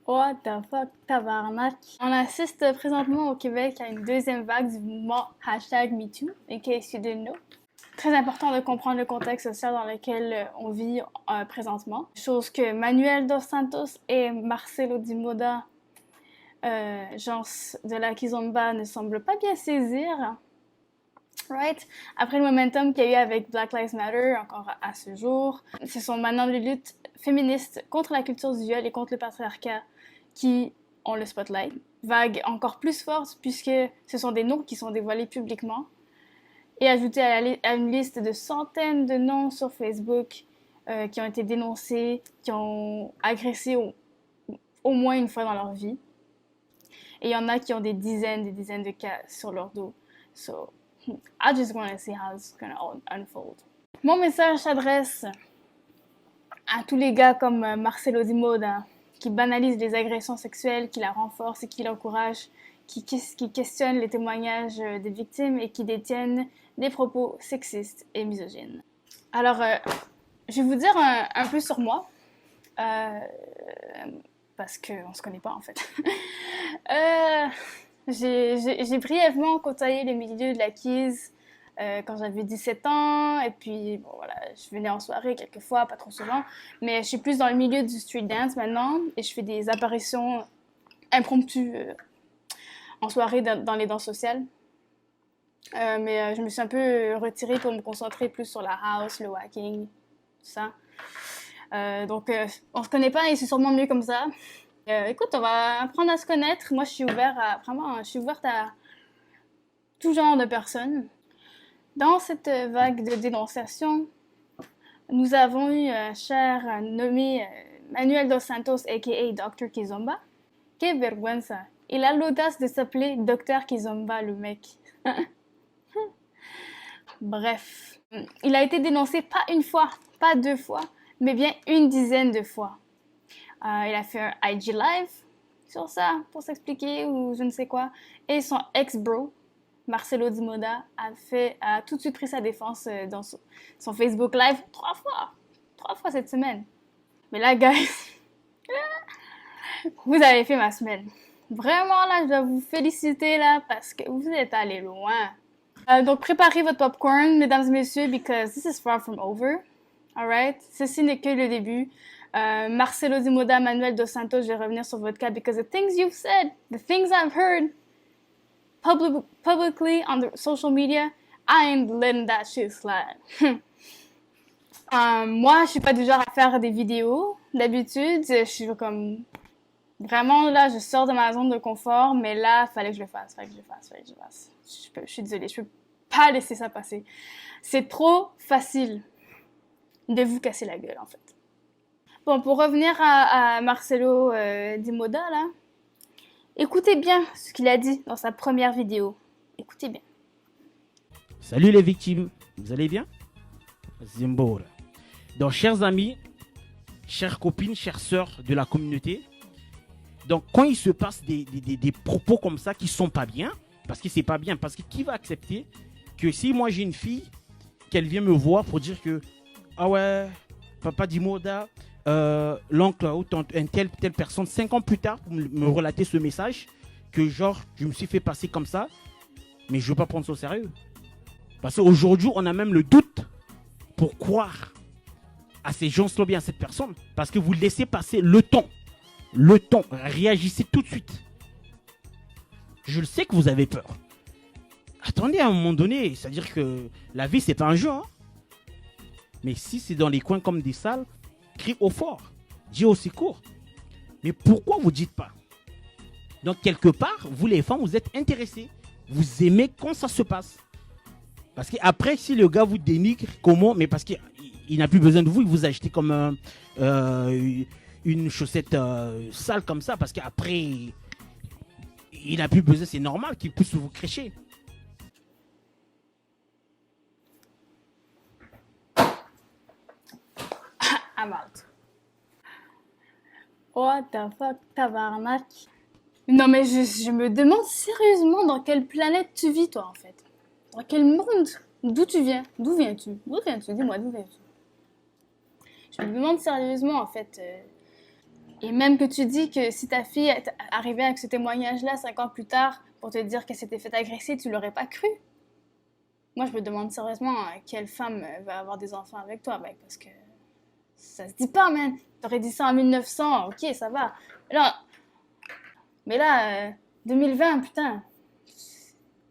What the fuck, tabarnak. On assiste présentement au Québec à une deuxième vague du mouvement #MeToo, in case you didn't know. Très important de comprendre le contexte social dans lequel on vit présentement. Chose que Manuel Dos Santos et Marcelo Di Moda, gens de la Kizomba, ne semblent pas bien saisir. Right? Après le momentum qu'il y a eu avec Black Lives Matter, encore à ce jour, ce sont maintenant les luttes féministes contre la culture du viol et contre le patriarcat qui ont le spotlight. Vague encore plus forte puisque ce sont des noms qui sont dévoilés publiquement et ajoutés à une liste de centaines de noms sur Facebook qui ont été dénoncés, qui ont agressé au moins une fois dans leur vie. Et il y en a qui ont des dizaines de cas sur leur dos. So, I just want to see how it's going to unfold. Mon message s'adresse à tous les gars comme Marcelo Di Moda, qui banalisent les agressions sexuelles, qui la renforcent et qui l'encouragent, qui questionnent les témoignages des victimes et qui détiennent des propos sexistes et misogynes. Alors, je vais vous dire un peu sur moi, parce qu'on se connaît pas en fait. J'ai brièvement côtoyé les milieux de la Kiz quand j'avais 17 ans, et puis bon, voilà, je venais en soirée quelques fois, pas trop souvent, mais je suis plus dans le milieu du street dance maintenant, et je fais des apparitions impromptues en soirée dans les danses sociales. Mais je me suis un peu retirée pour me concentrer plus sur la house, le whacking, tout ça. Donc, on se connaît pas et c'est sûrement mieux comme ça. Écoute, on va apprendre à se connaître. Moi, je suis ouverte à tout genre de personnes. Dans cette vague de dénonciation, nous avons eu un cher nommé Manuel Dos Santos, a.k.a. Dr. Kizomba. Que vergüenza. Il a l'audace de s'appeler Dr. Kizomba, le mec. Bref, il a été dénoncé pas une fois, pas deux fois, mais bien une dizaine de fois. Il a fait un IG Live sur ça pour s'expliquer ou je ne sais quoi. Et son ex-bro, Marcelo Di Moda, a tout de suite pris sa défense dans son Facebook Live 3 fois cette semaine. Mais là, guys, vous avez fait ma semaine. Vraiment, là, je dois vous féliciter, là, parce que vous êtes allés loin. Donc, préparez votre popcorn, mesdames et messieurs, because this is far from over. Alright? Ceci n'est que le début. Marcelo Di Moda, Manuel Dos Santos, je vais revenir sur votre cas, because the things you've said, the things I've heard publicly on the social media, I ain't letting that shit slide. Moi, je suis pas du genre à faire des vidéos. D'habitude, je suis comme... Vraiment, là, je sors de ma zone de confort, mais là, fallait que je le fasse. Je suis désolée, je peux pas laisser ça passer. C'est trop facile de vous casser la gueule, en fait. Bon, pour revenir à Marcelo Di Moda, là, écoutez bien ce qu'il a dit dans sa première vidéo. Écoutez bien. Salut les victimes, vous allez bien? Zimbora. Donc, chers amis, chères copines, chères sœurs de la communauté, donc quand il se passe des propos comme ça qui sont pas bien, parce que c'est pas bien, parce que qui va accepter que si moi j'ai une fille, qu'elle vient me voir pour dire que ah ouais, papa Di Moda, l'oncle ou telle personne, 5 ans plus tard, pour me relater ce message, que genre je me suis fait passer comme ça, mais je veux pas prendre ça au sérieux. Parce qu'aujourd'hui, on a même le doute pour croire à ces gens-là, bien à cette personne, parce que vous laissez passer le temps. Le temps, réagissez tout de suite. Je le sais que vous avez peur. Attendez à un moment donné, c'est-à-dire que la vie, c'est pas un jeu. Hein. Mais si c'est dans les coins comme des salles, crie au fort, dis au secours. Mais pourquoi vous dites pas? Donc, quelque part, vous les femmes, vous êtes intéressés. Vous aimez quand ça se passe. Parce qu'après, si le gars vous dénigre, comment? Mais parce qu'il n'a plus besoin de vous, il vous a acheté comme une chaussette sale comme ça, parce qu'après, il n'a plus besoin, c'est normal qu'il puisse vous crécher. I'm out. What the fuck, tabarnak. Non mais je me demande sérieusement dans quelle planète tu vis toi en fait. Dans quel monde? D'où tu viens? D'où viens-tu? Dis-moi, d'où viens-tu? Je me demande sérieusement en fait... Et même que tu dis que si ta fille est arrivée avec ce témoignage-là 5 ans plus tard pour te dire qu'elle s'était fait agresser, tu l'aurais pas cru. Moi, je me demande sérieusement quelle femme va avoir des enfants avec toi, mec, parce que ça se dit pas, man. T'aurais dit ça en 1900, ok, ça va. Mais là, 2020, putain,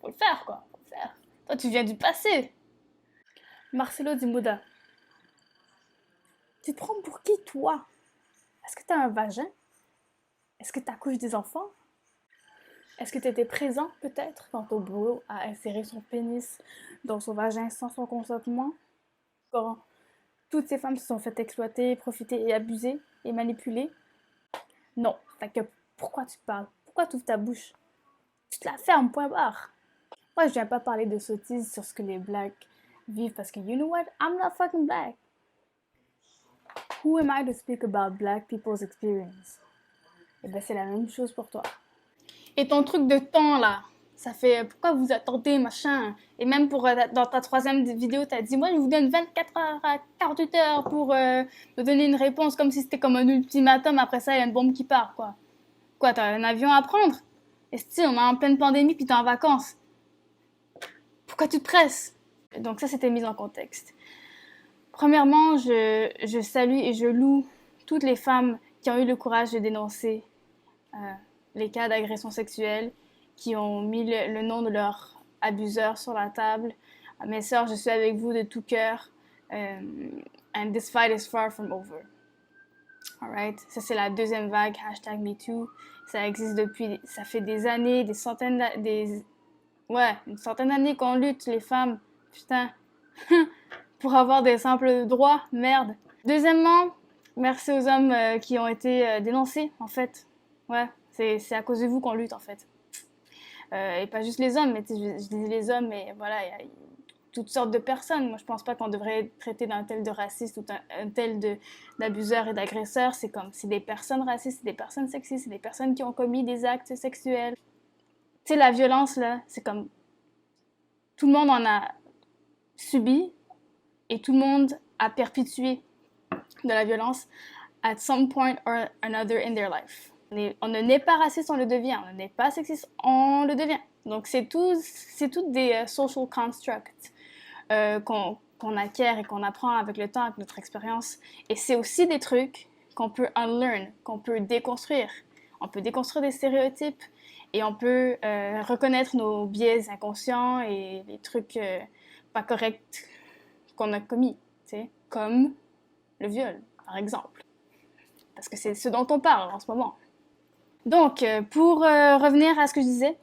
faut le faire, quoi. Faut le faire. Toi, tu viens du passé. Marcelo Dimbuda, tu te prends pour qui, toi? Est-ce que t'as un vagin? Est-ce que t'accouches des enfants? Est-ce que t'étais présent, peut-être, quand ton bourreau a inséré son pénis dans son vagin sans son consentement? Quand toutes ces femmes se sont fait exploiter, profiter et abuser et manipuler? Non. Fait que pourquoi tu parles? Pourquoi tu ouvres ta bouche? Tu te la fermes, point barre. Moi, je viens pas parler de sottises sur ce que les blacks vivent parce que, you know what? I'm not fucking black. Who am I to speak about black people's experience? Et ben, c'est la même chose pour toi. Et ton truc de temps, là, ça fait pourquoi vous attendez, machin. Et même pour dans ta 3e vidéo, t'as dit, moi, je vous donne 24 heures à 48 heures pour me donner une réponse, comme si c'était comme un ultimatum. Après ça, il y a une bombe qui part, quoi. Quoi, t'as un avion à prendre? Et si on est en pleine pandémie puis t'es en vacances. Pourquoi tu te presses? Donc ça, c'était mis en contexte. Premièrement, je salue et je loue toutes les femmes qui ont eu le courage de dénoncer les cas d'agression sexuelle, qui ont mis le nom de leur abuseur sur la table. Mes sœurs, je suis avec vous de tout cœur. And this fight is far from over. Alright? Ça, c'est la 2e vague, #MeToo. Ça existe depuis, ça fait des années, une centaine d'années qu'on lutte, les femmes. Putain. Pour avoir des simples droits, merde. Deuxièmement, merci aux hommes qui ont été dénoncés, en fait. Ouais, c'est à cause de vous qu'on lutte, en fait. Et pas juste les hommes, mais je dis les hommes, mais voilà, il y a toutes sortes de personnes. Moi, je pense pas qu'on devrait être traité d'un tel de raciste ou un tel d'abuseur et d'agresseur. C'est des personnes racistes, c'est des personnes sexistes, c'est des personnes qui ont commis des actes sexuels. Tu sais, la violence, là, c'est comme... Tout le monde en a subi et tout le monde a perpétué de la violence at some point or another in their life. On ne naît pas raciste, on le devient. On ne naît pas sexiste, on le devient. Donc, c'est toutes des social constructs qu'on acquiert et qu'on apprend avec le temps, avec notre expérience. Et c'est aussi des trucs qu'on peut unlearn, qu'on peut déconstruire. On peut déconstruire des stéréotypes et on peut reconnaître nos biais inconscients et les trucs pas corrects qu'on a commis, tu sais, comme le viol, par exemple. Parce que c'est ce dont on parle en ce moment. Donc, pour revenir à ce que je disais,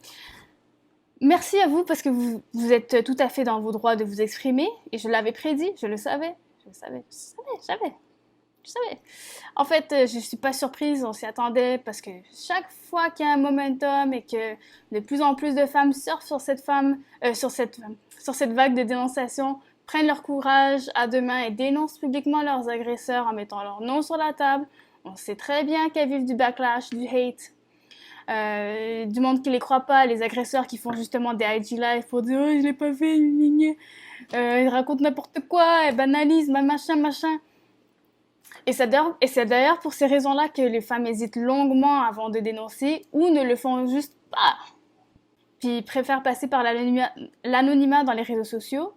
merci à vous parce que vous êtes tout à fait dans vos droits de vous exprimer. Et je l'avais prédit, je le savais. En fait, je suis pas surprise, on s'y attendait parce que chaque fois qu'il y a un momentum et que de plus en plus de femmes surfent sur cette vague de dénonciation, prennent leur courage à deux mains et dénoncent publiquement leurs agresseurs en mettant leur nom sur la table. On sait très bien qu'elles vivent du backlash, du hate, du monde qui les croit pas, les agresseurs qui font justement des IG live pour dire « Oh, je l'ai pas fait, ils racontent n'importe quoi, ils banalisent, machin. » Et c'est d'ailleurs pour ces raisons-là que les femmes hésitent longuement avant de dénoncer ou ne le font juste pas. Puis préfèrent passer par l'anonymat dans les réseaux sociaux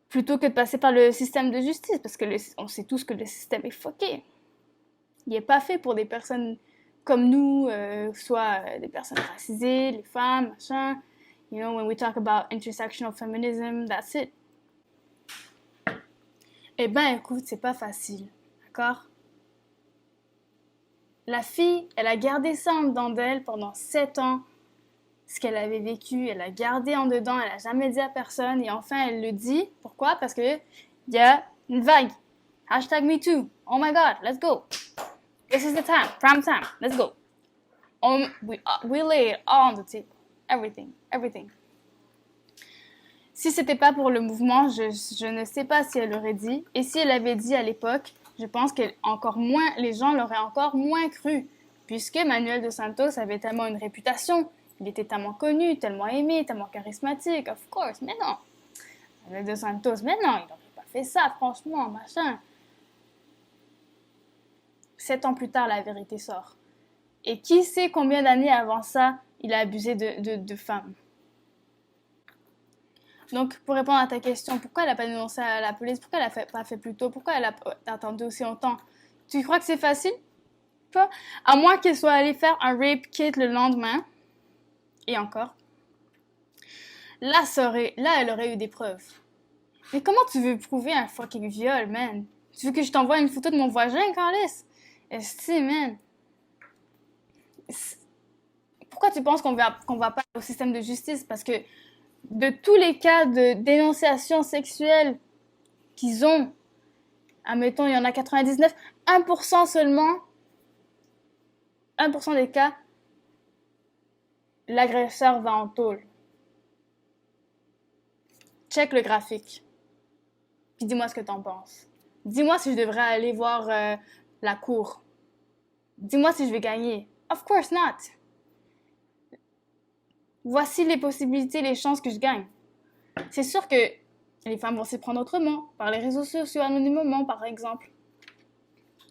plutôt que de passer par le système de justice, parce que on sait tous que le système est fucké. Il n'est pas fait pour des personnes comme nous, soit des personnes racisées, les femmes, machin. You know, when we talk about intersectional feminism, that's it. Eh ben, écoute, c'est pas facile, d'accord? La fille, elle a gardé ça en dedans d'elle pendant 7 ans. Ce qu'elle avait vécu, elle a gardé en dedans, elle a jamais dit à personne. Et enfin, elle le dit. Pourquoi? Parce que il y a une vague. #MeToo. Oh my God, let's go. This is the time, prime time, let's go. We lay it all on the table. Everything. Si c'était pas pour le mouvement, je ne sais pas si elle aurait dit. Et si elle avait dit à l'époque, je pense que les gens l'auraient encore moins cru. Puisque Manuel dos Santos avait tellement une réputation. Il était tellement connu, tellement aimé, tellement charismatique. Of course, mais non. Manuel dos Santos, mais non, il n'aurait pas fait ça, franchement, machin. 7 ans plus tard, la vérité sort. Et qui sait combien d'années avant ça, il a abusé de femmes. Donc, pour répondre à ta question, pourquoi elle n'a pas dénoncé à la police? Pourquoi elle n'a pas fait plus tôt? Pourquoi elle a attendu aussi longtemps? Tu crois que c'est facile? Pas? À moins qu'elle soit allée faire un rape kit le lendemain. Et encore. Là, elle aurait eu des preuves. Mais comment tu veux prouver un fucking viol, man? Tu veux que je t'envoie une photo de mon vagin, Carlis? Esti, man. Pourquoi tu penses qu'on va pas au système de justice? Parce que de tous les cas de dénonciation sexuelle qu'ils ont, admettons, il y en a 99, 1% seulement, 1% des cas, l'agresseur va en tôle. Check le graphique. Puis dis-moi ce que t'en penses. Dis-moi si je devrais aller voir la cour. Dis-moi si je vais gagner. Of course not. Voici les possibilités, les chances que je gagne. C'est sûr que les femmes vont s'y prendre autrement, par les réseaux sociaux, anonymement, par exemple.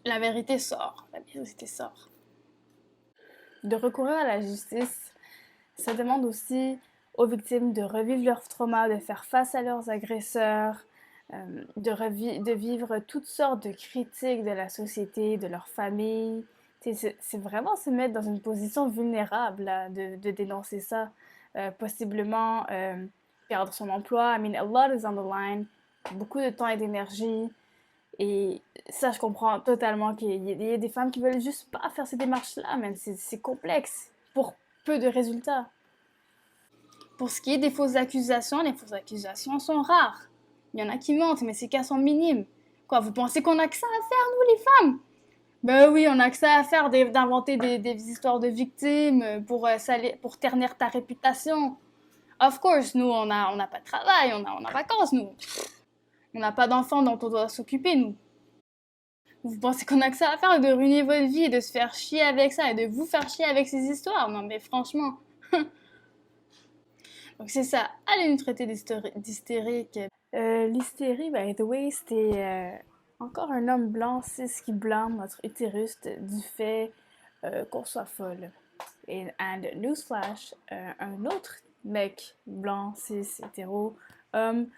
La vérité sort. La vérité sort. De recourir à la justice, ça demande aussi aux victimes de revivre leur trauma, de faire face à leurs agresseurs, de vivre toutes sortes de critiques de la société, de leur famille. C'est vraiment se mettre dans une position vulnérable là, de dénoncer ça. Possiblement perdre son emploi. I mean, a lot is on the line. Beaucoup de temps et d'énergie. Et ça, je comprends totalement qu'il y a des femmes qui veulent juste pas faire ces démarches-là, même. C'est complexe pour peu de résultats. Pour ce qui est des fausses accusations, les fausses accusations sont rares. Il y en a qui mentent, mais ces cas sont minimes. Quoi, vous pensez qu'on a que ça à faire, nous, les femmes? Ben oui, on a que ça à faire d'inventer des histoires de victimes pour ternir ta réputation. Of course, nous, on n'a pas de travail, on a vacances, nous. On n'a pas d'enfants dont on doit s'occuper, nous. Vous pensez qu'on a que ça à faire de ruiner votre vie et de se faire chier avec ça et de vous faire chier avec ces histoires? Non, mais franchement. Donc c'est ça. Allez nous traiter d'hystérique. L'hystérie, by the way, c'était encore un homme blanc cis qui blâme notre utérus du fait qu'on soit folle. And newsflash, un autre mec blanc cis hétéro homme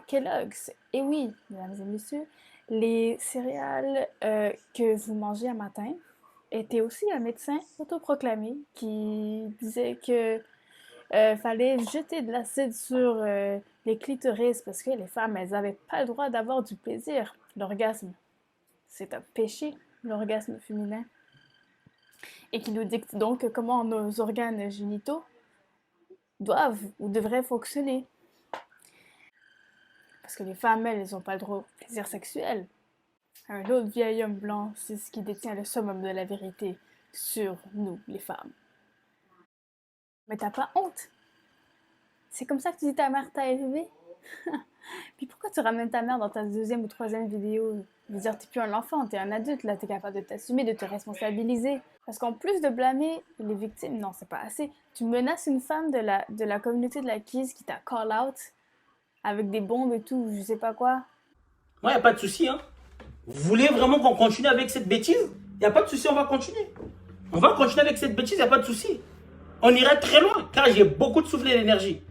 Kellogg's. Et oui, mesdames et messieurs, les céréales que vous mangez un matin était aussi un médecin autoproclamé qui disait que fallait jeter de l'acide sur les clitoris parce que les femmes, elles n'avaient pas le droit d'avoir du plaisir. L'orgasme, c'est un péché, l'orgasme féminin. Et qui nous dicte donc comment nos organes génitaux doivent ou devraient fonctionner. Parce que les femmes, elles n'ont pas le droit au plaisir sexuel. Un autre vieil homme blanc, c'est ce qui détient le summum de la vérité sur nous, les femmes. Mais t'as pas honte? C'est comme ça que tu dis ta mère t'a élevé? Puis pourquoi tu ramènes ta mère dans ta deuxième ou troisième vidéo? Je veux dire, t'es plus un enfant, t'es un adulte, là, t'es capable de t'assumer, de te responsabiliser. Parce qu'en plus de blâmer les victimes, non, c'est pas assez. Tu menaces une femme de la communauté de la Kiss qui t'a call out avec des bombes et tout, je sais pas quoi. Moi, y a pas de souci, hein. Vous voulez vraiment qu'on continue avec cette bêtise? Y a pas de souci, on va continuer. On va continuer avec cette bêtise, y a pas de souci. On ira très loin, car j'ai beaucoup de souffle et d'énergie.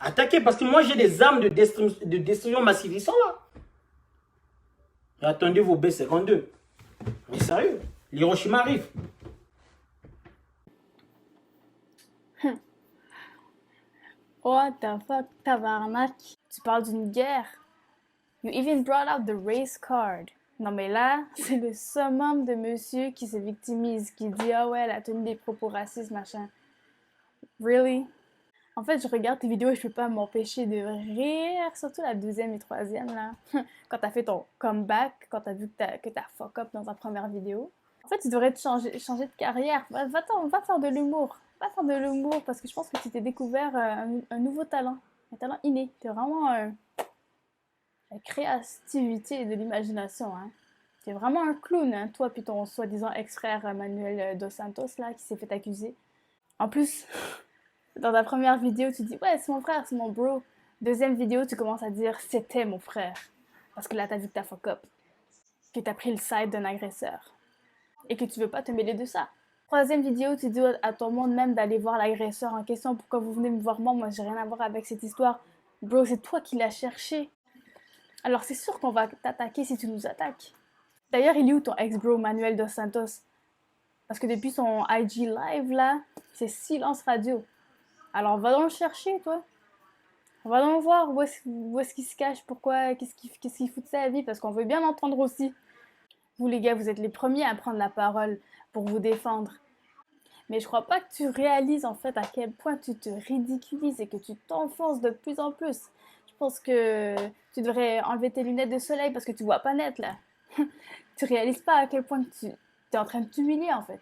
Attaquez, parce que moi, j'ai des armes de destruction massive. Ils sont là. Et attendez vos B-52. Mais sérieux, l'Hiroshima arrive. What the fuck, tabarnak? Tu parles d'une guerre? You even brought out the race card. Non mais là, c'est le summum de monsieur qui se victimise, qui dit « Ah ouais, elle a tenu des propos racistes, machin. » Really? En fait, je regarde tes vidéos et je peux pas m'empêcher de rire, surtout la deuxième et troisième, là. Quand t'as fait ton comeback, quand t'as vu que t'as fuck up dans ta première vidéo. En fait, tu devrais changer de carrière. Va faire de l'humour. Va faire de l'humour parce que je pense que tu t'es découvert un nouveau talent. Un talent inné. T'es vraiment la créativité de l'imagination, hein. T'es vraiment un clown, hein, toi puis ton soi-disant ex-frère Manuel Dos Santos, là, qui s'est fait accuser. En plus... Dans ta première vidéo, tu dis « Ouais, c'est mon frère, c'est mon bro ». Deuxième vidéo, tu commences à dire « C'était mon frère ». Parce que là, t'as vu que t'as fuck up. Que t'as pris le side d'un agresseur. et que tu veux pas te mêler de ça. Troisième vidéo, tu dis à ton monde même d'aller voir l'agresseur en question. Pourquoi vous venez me voir moi j'ai rien à voir avec cette histoire. Bro, c'est toi qui l'as cherché. Alors c'est sûr qu'on va t'attaquer si tu nous attaques. D'ailleurs, il est où ton ex-bro Manuel Dos Santos? Parce que depuis son IG live là, c'est silence radio. Alors va donc le chercher, toi. Va donc voir où est-ce qu'il se cache, pourquoi, qu'est-ce qu'il fout de sa vie, parce qu'on veut bien l'entendre aussi. Vous les gars, vous êtes les premiers à prendre la parole pour vous défendre. Mais je crois pas que tu réalises en fait à quel point tu te ridiculises et que tu t'enfonces de plus en plus. Je pense que tu devrais enlever tes lunettes de soleil parce que tu vois pas net là. Tu réalises pas à quel point tu es en train de t'humilier en fait.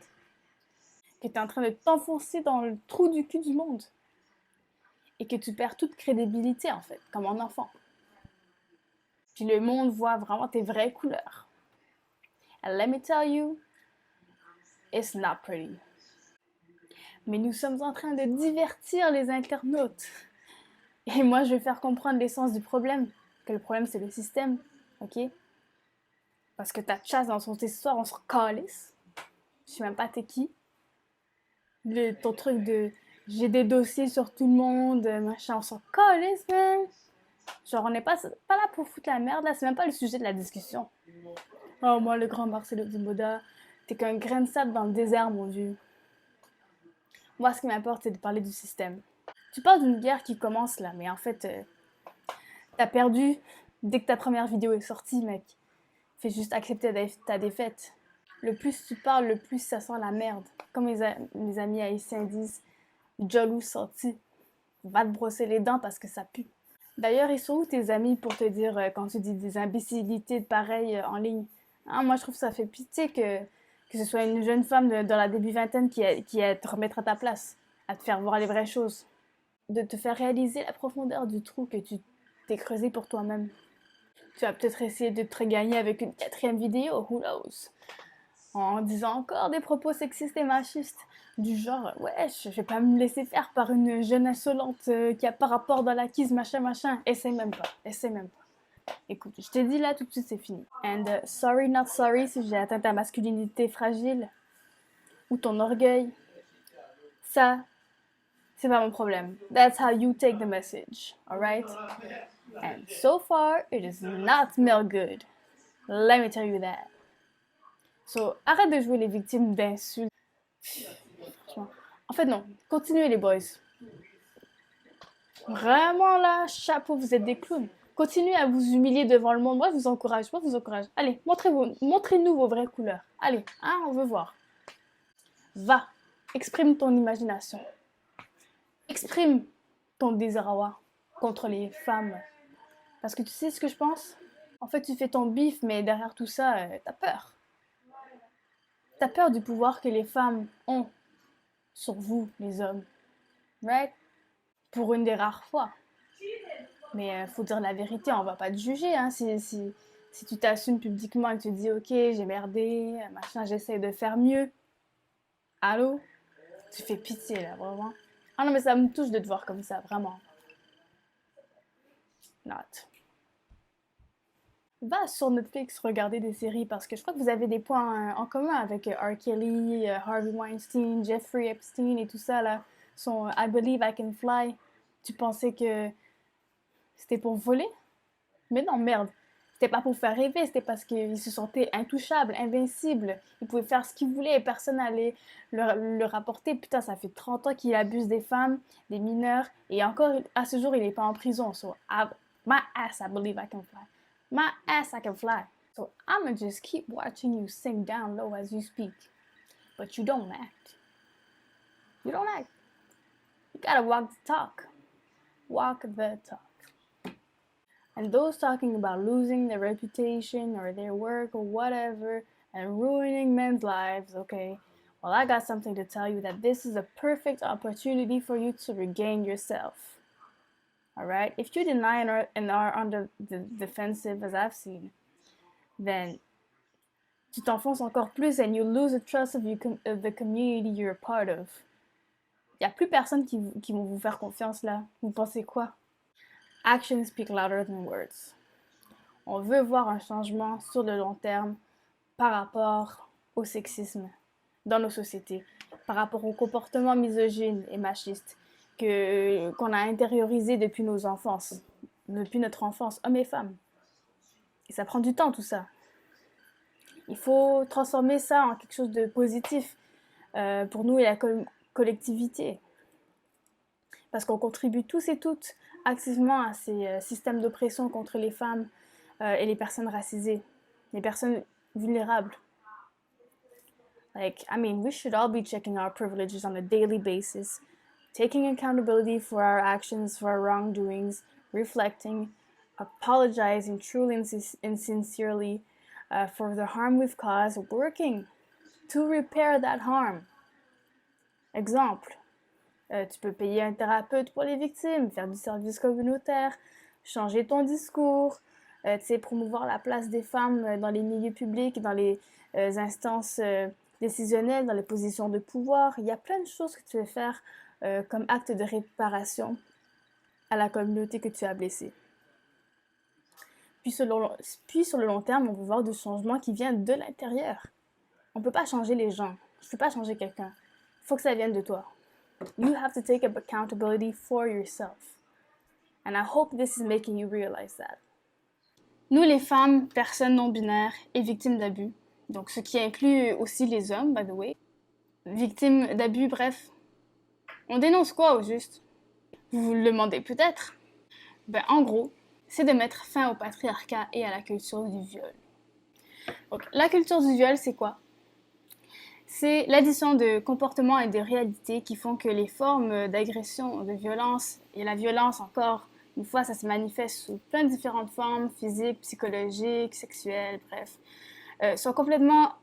Que tu es en train de t'enfoncer dans le trou du cul du monde. Et que tu perds toute crédibilité en fait, comme un enfant. Puis le monde voit vraiment tes vraies couleurs. And let me tell you, it's not pretty. Mais nous sommes en train de divertir les internautes. Et moi, je vais faire comprendre l'essence du problème. Que le problème, c'est le système. Ok? Parce que ta chasse dans son histoire, on se calisse. Je sais même pas t'es qui. Ton truc de j'ai des dossiers sur tout le monde, machin, on s'en calisse, man. Genre, on n'est pas là pour foutre la merde, là. C'est même pas le sujet de la discussion. Oh, moi, le grand Marcelo Dimboda, t'es qu'un grain de sable dans le désert, mon vieux. Moi, ce qui m'importe, c'est de parler du système. Tu parles d'une guerre qui commence là, mais en fait, t'as perdu dès que ta première vidéo est sortie, mec. Fais juste accepter ta défaite. Le plus tu parles, le plus ça sent la merde. Comme mes amis haïtiens disent, jaloux sorti. Va te brosser les dents parce que ça pue. D'ailleurs, ils sont où tes amis pour te dire quand tu dis des imbécilités pareilles en ligne? Hein, moi, je trouve que ça fait pitié que ce soit une jeune femme dans la début vingtaine qui a te remettre à ta place, à te faire voir les vraies choses, de te faire réaliser la profondeur du trou que tu t'es creusé pour toi-même. Tu vas peut-être essayer de te regagner avec une 4e vidéo, who knows? En disant encore des propos sexistes et machistes, du genre « Ouais, je vais pas me laisser faire par une jeune insolente qui a pas rapport dans l'acquise, machin. » Essaye même pas. Écoute, je t'ai dit là, tout de suite, c'est fini. And sorry not sorry si j'ai atteint ta masculinité fragile ou ton orgueil. Ça, c'est pas mon problème. That's how you take the message, alright? And so far, it does not smell good. Let me tell you that. So, arrête de jouer les victimes d'insultes. Franchement. En fait, non. Continuez, les boys. Vraiment, là, chapeau, vous êtes des clowns. Continuez à vous humilier devant le monde. Moi, je vous encourage. Allez, montrez-nous vos vraies couleurs. Allez, hein, on veut voir. Va, exprime ton imagination. Exprime ton désarroi contre les femmes. Parce que tu sais ce que je pense? En fait, tu fais ton bif, mais derrière tout ça, t'as peur. T'as peur du pouvoir que les femmes ont sur vous, les hommes. Right? Pour une des rares fois. Mais faut dire la vérité, on va pas te juger. Hein, si tu t'assumes publiquement et que tu te dis « Ok, j'ai merdé, machin, j'essaie de faire mieux. » Allô? Tu fais pitié, là, vraiment. Ah non, mais ça me touche de te voir comme ça, vraiment. Not. Va sur Netflix regarder des séries parce que je crois que vous avez des points en commun avec R. Kelly, Harvey Weinstein, Jeffrey Epstein et tout ça là. Son I Believe I Can Fly. Tu pensais que c'était pour voler? Mais non, merde. C'était pas pour faire rêver, c'était parce qu'ils se sentaient intouchables, invincibles. Ils pouvaient faire ce qu'ils voulaient et personne n'allait le rapporter. Putain, ça fait 30 ans qu'il abuse des femmes, des mineurs. Et encore, à ce jour, il est pas en prison. So, my ass, I believe I can fly. My ass, I can fly. So I'ma just keep watching you sink down low as you speak. But you don't act. You don't act. You gotta walk the talk. Walk the talk. And those talking about losing their reputation or their work or whatever and ruining men's lives, okay, well, I got something to tell you that this is a perfect opportunity for you to regain yourself. Alright? If you deny and are on the defensive, as I've seen, then tu t'enfonces encore plus and you lose the trust of the community you're a part of. Il n'y a plus personne qui vont vous faire confiance là. Vous pensez quoi? Actions speak louder than words. On veut voir un changement sur le long terme par rapport au sexisme dans nos sociétés, par rapport aux comportements misogynes et machistes qu'on a intériorisés depuis nos enfances, depuis notre enfance, hommes et femmes. Et ça prend du temps tout ça. Il faut transformer ça en quelque chose de positif pour nous et la collectivité. Parce qu'on contribue tous et toutes activement à ces systèmes d'oppression contre les femmes et les personnes racisées, les personnes vulnérables. Like, I mean, we should all be checking our privileges on a daily basis, taking accountability for our actions, for our wrongdoings, reflecting, apologizing truly and sincerely for the harm we've caused, working to repair that harm. Exemple, tu peux payer un thérapeute pour les victimes, faire du service communautaire, changer ton discours, promouvoir la place des femmes dans les milieux publics, dans les instances décisionnelles, dans les positions de pouvoir. Il y a plein de choses que tu peux faire comme acte de réparation à la communauté que tu as blessée. Puis sur le long terme, on peut voir du changement qui vient de l'intérieur. On ne peut pas changer les gens. Je ne peux pas changer quelqu'un. Il faut que ça vienne de toi. You have to take accountability for yourself. And I hope this is making you realize that. Nous, les femmes, personnes non-binaires et victimes d'abus, donc ce qui inclut aussi les hommes, by the way, victimes d'abus, bref, on dénonce quoi au juste? Vous vous le demandez peut-être? Ben, en gros, c'est de mettre fin au patriarcat et à la culture du viol. Donc, la culture du viol, c'est quoi? C'est l'addition de comportements et de réalités qui font que les formes d'agression, de violence, et la violence encore, une fois, ça se manifeste sous plein de différentes formes, physiques, psychologiques, sexuelles, bref, sont complètement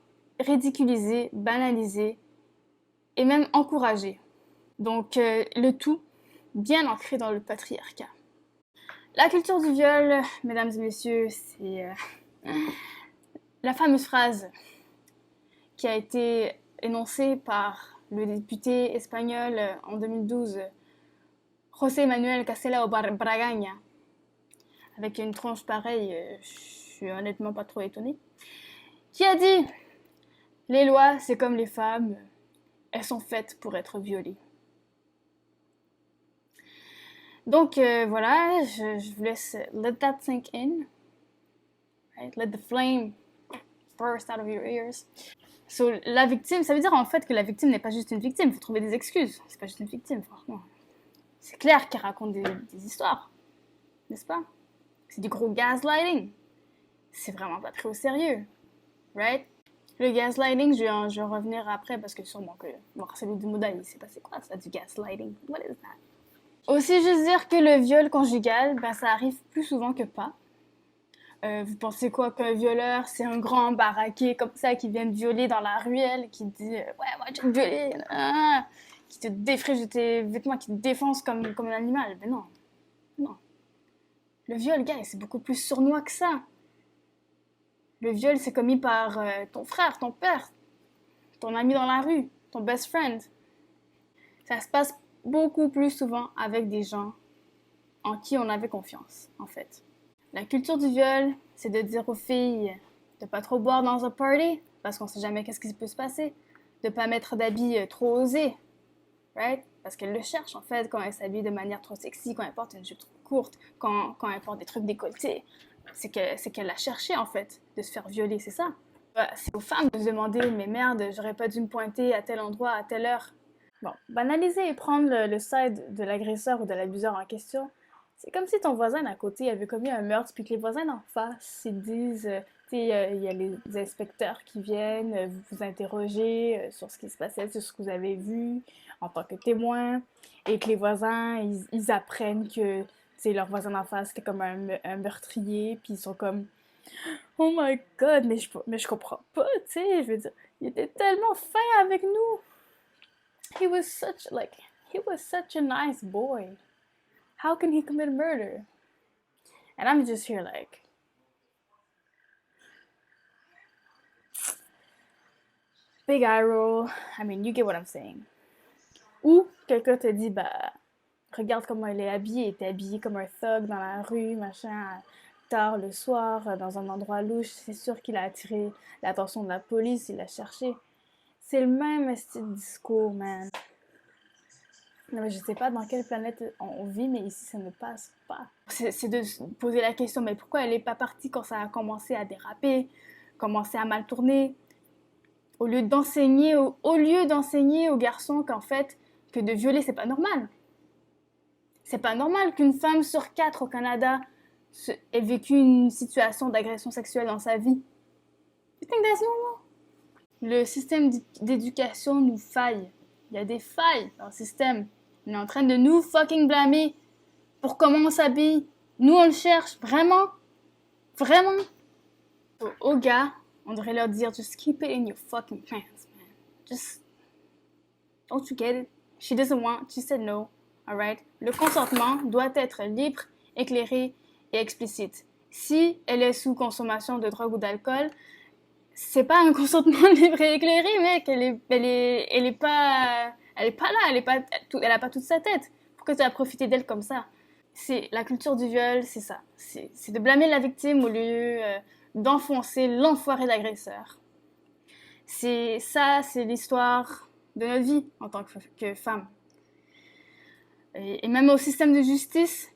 ridiculisées, banalisées et même encouragées. Donc, le tout bien ancré dans le patriarcat. La culture du viol, mesdames et messieurs, c'est la fameuse phrase qui a été énoncée par le député espagnol en 2012, José Manuel Castelao Bragaña, avec une tronche pareille, je suis honnêtement pas trop étonnée, qui a dit « Les lois, c'est comme les femmes, elles sont faites pour être violées. » Donc voilà, je vous laisse let that sink in, right? Let the flame burst out of your ears. So, la victime, ça veut dire en fait que la victime n'est pas juste une victime, il faut trouver des excuses. C'est pas juste une victime, franchement. C'est clair qu'elle raconte des histoires, n'est-ce pas? C'est du gros gaslighting. C'est vraiment pas pris au sérieux, right? Le gaslighting, je vais en revenir après parce que sûrement que Marcelo Dumouda, il sait pas c'est quoi ça, du gaslighting. What is that? Aussi, juste dire que le viol conjugal, ben ça arrive plus souvent que pas. Vous pensez quoi qu'un violeur, c'est un grand baraqué comme ça qui vient te violer dans la ruelle, qui te dit ouais, moi je vais te violer, qui te défriche de tes vêtements, qui te défonce comme un animal. Mais non, non. Le viol, gars, c'est beaucoup plus sournois que ça. Le viol, c'est commis par ton frère, ton père, ton ami dans la rue, ton best friend. Ça se passe beaucoup plus souvent avec des gens en qui on avait confiance, en fait. La culture du viol, c'est de dire aux filles de pas trop boire dans un party, parce qu'on sait jamais qu'est-ce qui peut se passer, de pas mettre d'habits trop osés, right? Parce qu'elles le cherchent, en fait, quand elles s'habillent de manière trop sexy, quand elles portent une jupe trop courte, quand elles portent des trucs décolletés. C'est qu'elle a cherché, en fait, de se faire violer, c'est ça. C'est aux femmes de se demander, mais merde, j'aurais pas dû me pointer à tel endroit, à telle heure. Bon, banaliser et prendre le side de l'agresseur ou de l'abuseur en question, c'est comme si ton voisin d'à côté avait commis un meurtre, puis que les voisins d'en face, ils disent, il y a les inspecteurs qui viennent vous interroger sur ce qui se passait, sur ce que vous avez vu en tant que témoin, et que les voisins, ils apprennent que leur voisin d'en face, c'était comme un meurtrier, puis ils sont comme « Oh my God, mais je comprends pas, tu sais, je veux dire, il était tellement fin avec nous. He was such a nice boy. How can he commit murder? » And I'm just here like, big eye roll. I mean, you get what I'm saying. Ou quelqu'un te dit, bah, regarde comment il est habillé, il était habillé comme un thug dans la rue, machin, tard le soir, dans un endroit louche, c'est sûr qu'il a attiré l'attention de la police, il l'a cherché. C'est le même style de discours, man. Non, mais je sais pas dans quelle planète on vit, mais ici, ça ne passe pas. C'est de se poser la question, mais pourquoi elle n'est pas partie quand ça a commencé à déraper, commencé à mal tourner, au lieu d'enseigner aux garçons qu'en fait, que de violer, c'est pas normal. C'est pas normal qu'une femme sur 4 au Canada ait vécu une situation d'agression sexuelle dans sa vie. You think that's normal? Le système d'éducation nous faille. Il y a des failles dans le système. On est en train de nous fucking blâmer pour comment on s'habille. Nous, on le cherche. Vraiment? Vraiment? Aux gars, on devrait leur dire, just keep it in your fucking pants, man. Just, don't you get it? She doesn't want, she said no. Alright? Le consentement doit être libre, éclairé et explicite. Si elle est sous consommation de drogue ou d'alcool, c'est pas un consentement libre et éclairé, mec. Elle est pas là. Elle a pas toute sa tête. Pourquoi tu as profité d'elle comme ça? C'est la culture du viol, c'est ça. C'est de blâmer la victime au lieu d'enfoncer l'enfoiré d'agresseur. C'est l'histoire de notre vie en tant que femme. Et même au système de justice,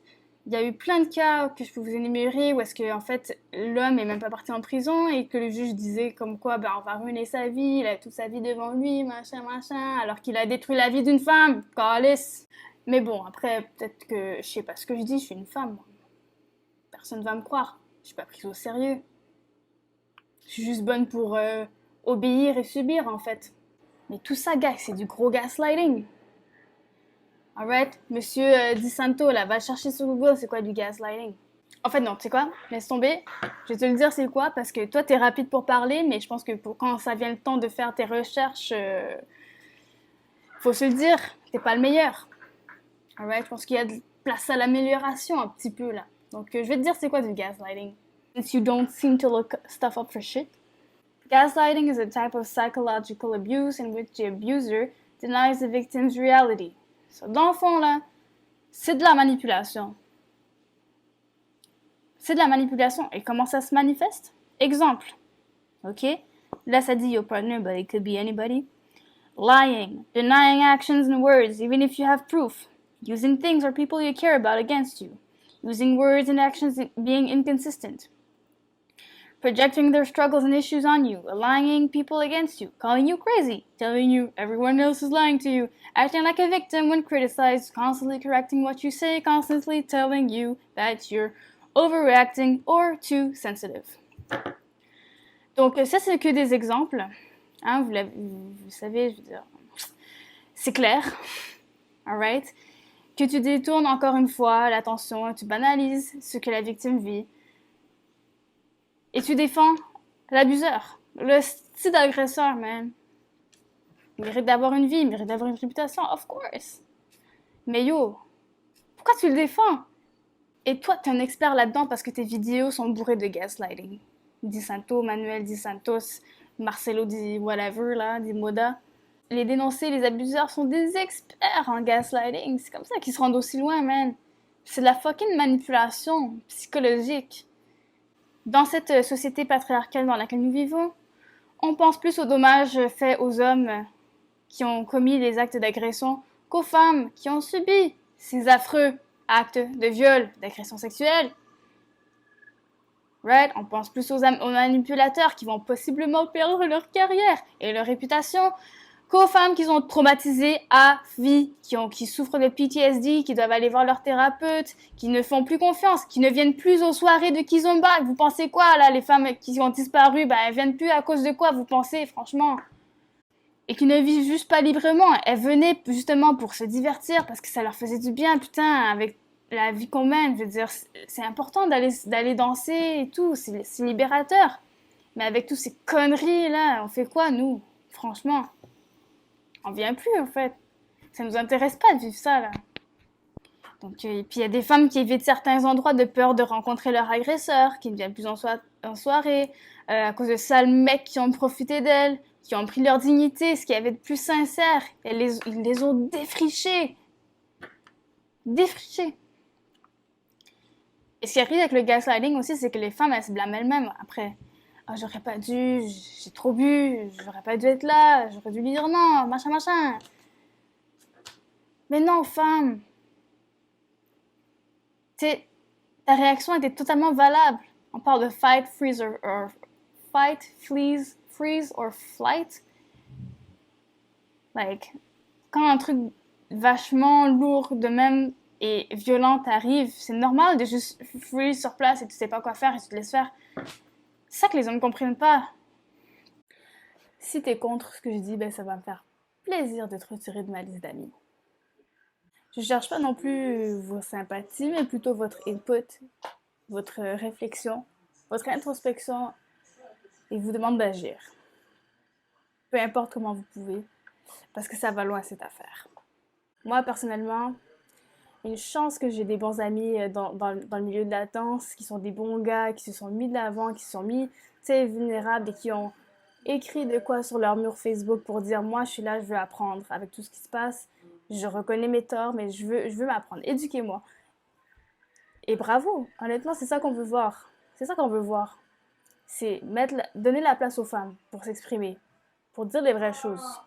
il y a eu plein de cas que je peux vous énumérer où est-ce que en fait l'homme est même pas parti en prison et que le juge disait comme quoi on va ruiner sa vie, il a toute sa vie devant lui, machin, alors qu'il a détruit la vie d'une femme, calice. Mais bon, après peut-être que je sais pas ce que je dis, je suis une femme, moi. Personne va me croire, je suis pas prise au sérieux. Je suis juste bonne pour obéir et subir en fait. Mais tout ça, gars, c'est du gros gaslighting. Alright, monsieur DiSanto, là, va chercher sur Google, c'est quoi du gaslighting? En fait, non, tu sais quoi? Laisse tomber. Je vais te le dire, c'est quoi? Parce que toi, t'es rapide pour parler, mais je pense que quand ça vient le temps de faire tes recherches, faut se le dire, t'es pas le meilleur. Alright, je pense qu'il y a de place à l'amélioration un petit peu, là. Donc, je vais te dire, c'est quoi du gaslighting? Since you don't seem to look stuff up for shit. Gaslighting is a type of psychological abuse in which the abuser denies the victim's reality. So, dans le fond, là, c'est de la manipulation. C'est de la manipulation. Et comment ça se manifeste? Exemple. OK? Là, ça dit your partner, but it could be anybody. Lying. Denying actions and words, even if you have proof. Using things or people you care about against you. Using words and actions being inconsistent. Projecting their struggles and issues on you, aligning people against you, calling you crazy, telling you everyone else is lying to you, acting like a victim when criticized, constantly correcting what you say, constantly telling you that you're overreacting or too sensitive. Donc ça, c'est que des exemples. Hein, vous savez, je veux dire, c'est clair. Alright? Que tu détournes encore une fois l'attention, tu banalises ce que la victime vit. Et tu défends l'abuseur, le style d'agresseur, man. Il mérite d'avoir une vie, il mérite d'avoir une réputation, of course. Mais yo, pourquoi tu le défends? Et toi, t'es un expert là-dedans parce que tes vidéos sont bourrées de gaslighting. DiSanto, Manuel DiSantos, Marcelo Di whatever, là, Di Moda. Les dénoncés, les abuseurs sont des experts en gaslighting. C'est comme ça qu'ils se rendent aussi loin, man. C'est de la fucking manipulation psychologique. Dans cette société patriarcale dans laquelle nous vivons, on pense plus aux dommages faits aux hommes qui ont commis les actes d'agression qu'aux femmes qui ont subi ces affreux actes de viol, d'agression sexuelle. Right? On pense plus aux manipulateurs qui vont possiblement perdre leur carrière et leur réputation qu'aux femmes qui sont traumatisées à vie, qui souffrent de PTSD, qui doivent aller voir leur thérapeute, qui ne font plus confiance, qui ne viennent plus aux soirées de Kizomba. Vous pensez quoi, là, les femmes qui ont disparu, elles viennent plus à cause de quoi, vous pensez, franchement? Et qui ne vivent juste pas librement. Elles venaient justement pour se divertir, parce que ça leur faisait du bien, putain, avec la vie qu'on mène. Je veux dire, c'est important d'aller danser et tout, c'est libérateur. Mais avec toutes ces conneries, là, on fait quoi, nous? Franchement. On vient plus, en fait. Ça nous intéresse pas de vivre ça, là. Donc, et puis il y a des femmes qui évitent certains endroits de peur de rencontrer leur agresseur, qui ne viennent plus en soirée, à cause de sales mecs qui ont profité d'elles, qui ont pris leur dignité, ce qu'il y avait de plus sincère. Ils les ont défrichés. Défrichés. Et ce qui arrive avec le gaslighting aussi, c'est que les femmes, elles se blâment elles-mêmes après. Ah, j'aurais pas dû, j'ai trop bu, j'aurais pas dû être là, j'aurais dû lui dire non, machin, machin. Mais non, femme. Ta réaction était totalement valable. On parle de fight, freeze, or fight, freeze, or flight. Like, quand un truc vachement lourd de même et violent t'arrive, c'est normal de juste freeze sur place et tu sais pas quoi faire et tu te laisses faire. C'est ça que les hommes comprennent pas. Si t'es contre ce que je dis, ben ça va me faire plaisir de te retirer de ma liste d'amis. Je cherche pas non plus vos sympathies, mais plutôt votre input, votre réflexion, votre introspection et vous demande d'agir. Peu importe comment vous pouvez, parce que ça va loin cette affaire. Moi, personnellement, une chance que j'ai des bons amis dans le milieu de la danse, qui sont des bons gars, qui se sont mis de l'avant, qui se sont mis, tu sais, vulnérables et qui ont écrit de quoi sur leur mur Facebook pour dire moi je suis là, je veux apprendre avec tout ce qui se passe, je reconnais mes torts, mais je veux m'apprendre, éduquez-moi. Et bravo, honnêtement, c'est ça qu'on veut voir. C'est ça qu'on veut voir. C'est donner la place aux femmes pour s'exprimer, pour dire les vraies choses.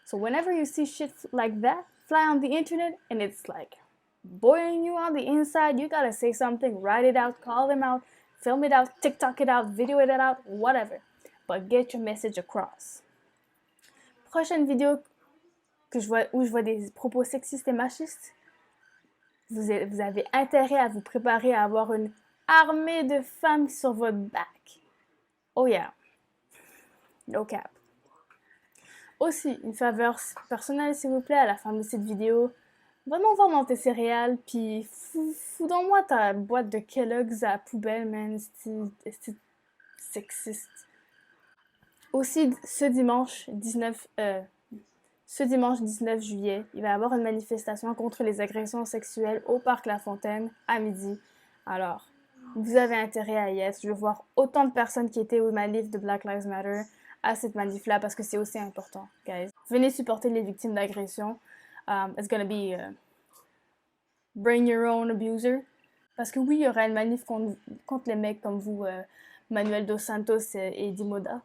So whenever you see shit like that fly on the internet and it's like boiling you on the inside, you gotta say something, write it out, call them out, film it out, TikTok it out, video it out, whatever. But get your message across. Prochaine vidéo où je vois des propos sexistes et machistes, vous avez intérêt à vous préparer à avoir une armée de femmes sur votre back. Oh yeah. No cap. Aussi, une faveur personnelle, s'il vous plaît, à la fin de cette vidéo. Vraiment voir dans tes céréales, puis fous dans moi ta boîte de Kellogg's à la poubelle, man. C'est sexiste. Aussi, ce dimanche 19 juillet, il va y avoir une manifestation contre les agressions sexuelles au Parc La Fontaine à midi. Alors, vous avez intérêt à y être. Je veux voir autant de personnes qui étaient aux manifs de Black Lives Matter à cette manif-là parce que c'est aussi important, guys. Venez supporter les victimes d'agression. It's gonna be bring your own abuser. Parce que oui, il y aura une manif contre les mecs comme vous, Manuel Dos Santos et Dimoda.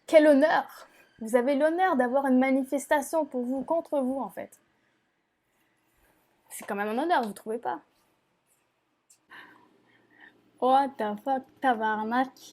Quel honneur! Vous avez l'honneur d'avoir une manifestation pour vous, contre vous, en fait. C'est quand même un honneur, vous trouvez pas? What the fuck, tabarnak?